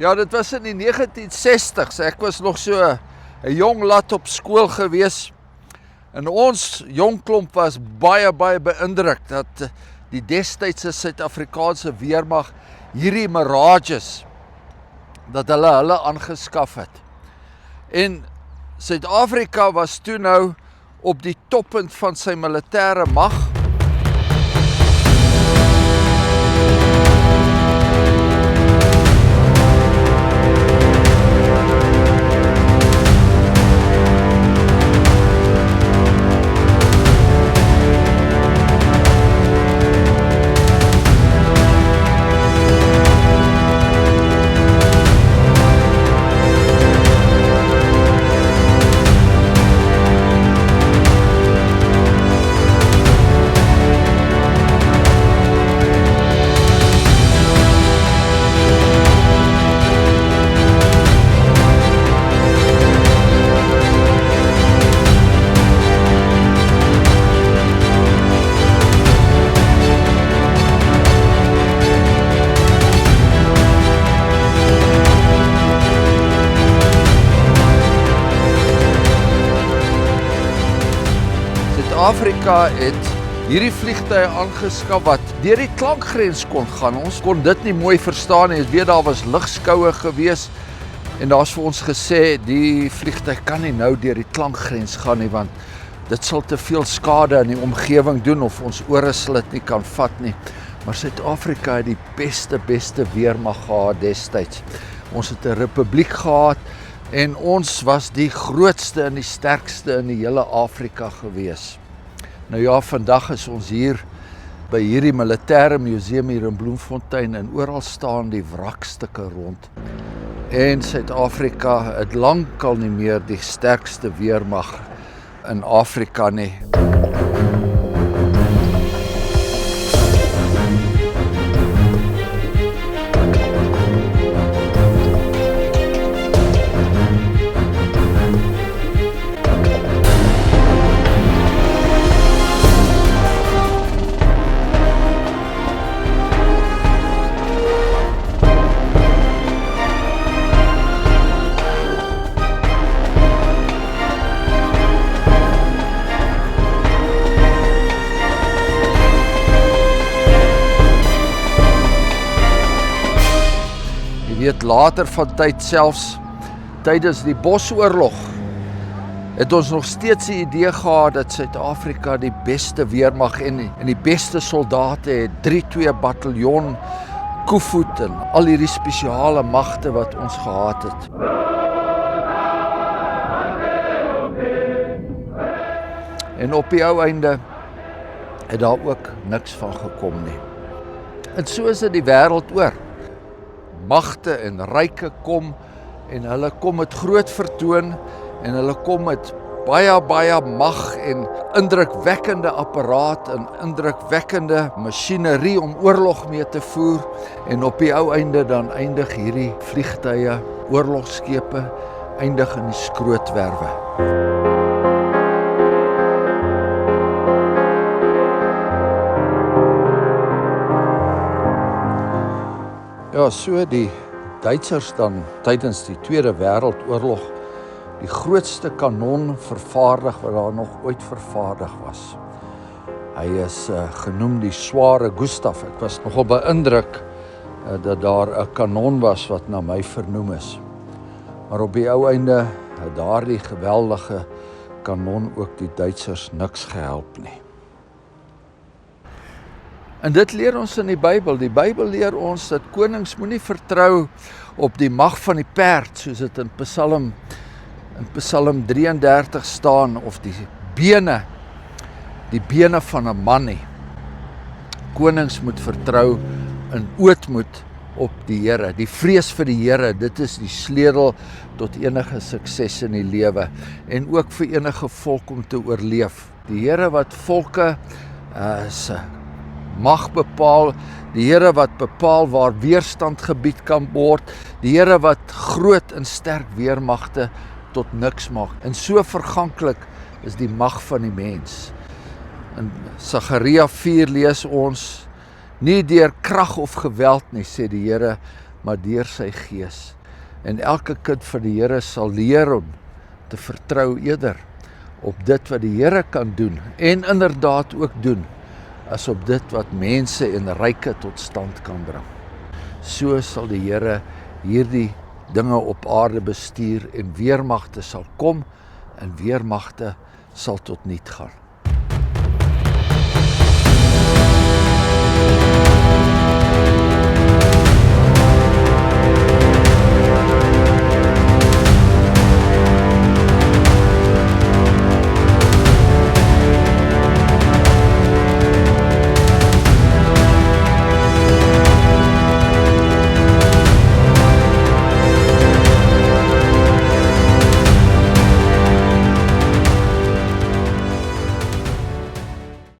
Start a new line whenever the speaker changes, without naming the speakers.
Ja, dit was in die 1960s. Ek was nog so 'n jong lad op skool gewees. En ons jong klomp was baie beïndruk dat die destydse Suid-Afrikaanse weermag hierdie Mirages dat hulle aangeskaf het. En Suid-Afrika was toe nou op die toppunt van sy militêre mag. Suid-Afrika het hierdie vliegtuie aangeskaf wat deur die klankgrens kon gaan. Ons kon dit nie mooi verstaan nie. Ek weet daar was ligskoue gewees en daar's vir ons gesê die vliegtuig kan nie nou deur die klankgrens gaan nie want dit sal te veel skade in die omgewing doen of ons ore sal dit nie kan vat nie. Maar Suid-Afrika het die beste weermag gehad destyds. Ons het 'n republiek gehad en ons was die grootste en die sterkste in die hele Afrika gewees. Nou ja, vandag is ons hier by hierdie militêre museum hier in Bloemfontein en oral staan die wrakstukke rond. En Suid-Afrika het lankal nie meer die sterkste weermag in Afrika nie. Weet later van tyd selfs, tydens die Bosoorlog, het ons nog steeds die idee gehad dat Suid-Afrika die beste weermag en die beste soldate het, 3-2 bataljon, Koevoet en al hierdie spesiale magte wat ons gehad het. En op die ou einde het daar ook niks van gekom nie. En so is dit die wêreld oor. Magte en ryke kom en hulle kom met groot vertoon en hulle kom met baie mag en indrukwekkende apparaat en indrukwekkende masjinerie om oorlog mee te voer en op die ou einde dan eindig hierdie vliegtuie, oorlogskepe eindig in die skrootwerwe. Ja, so die Duitsers dan tydens die Tweede Wêreldoorlog die grootste kanon vervaardig wat daar nog ooit vervaardig was. Hy is genoem die Sware Gustav. Ek was nogal beïndruk dat daar 'n kanon was wat na my vernoem is. Maar op die ou einde het daardie geweldige kanon ook die Duitsers niks gehelp nie. En dit leer ons in die Bybel. Die Bybel leer ons dat konings moenie vertrou op die mag van die perd, soos dit in Psalm 33 staan, of die bene van 'n man nie. Konings moet vertrou in ootmoed op die Here. Die vrees vir die Here, dit is die sleutel tot enige sukses in die lewe en ook vir enige volk om te oorleef. Die Here wat volke se mag bepaal, die Here wat bepaal waar weerstand gebied kan word, die Here wat groot en sterk weermagte tot niks maak. En so verganklik is die mag van die mens. In Sagaria 4 lees ons, nie deur krag of geweld nie, sê die Here, maar deur sy Gees. En elke kind van die Here sal leer om te vertrou eerder op dit wat die Here kan doen, en inderdaad ook doen, as op dit wat mense en ryke tot stand kan bring. So sal die Here hierdie dinge op aarde bestuur, en weermagte sal kom, en weermagte sal tot niet gaan.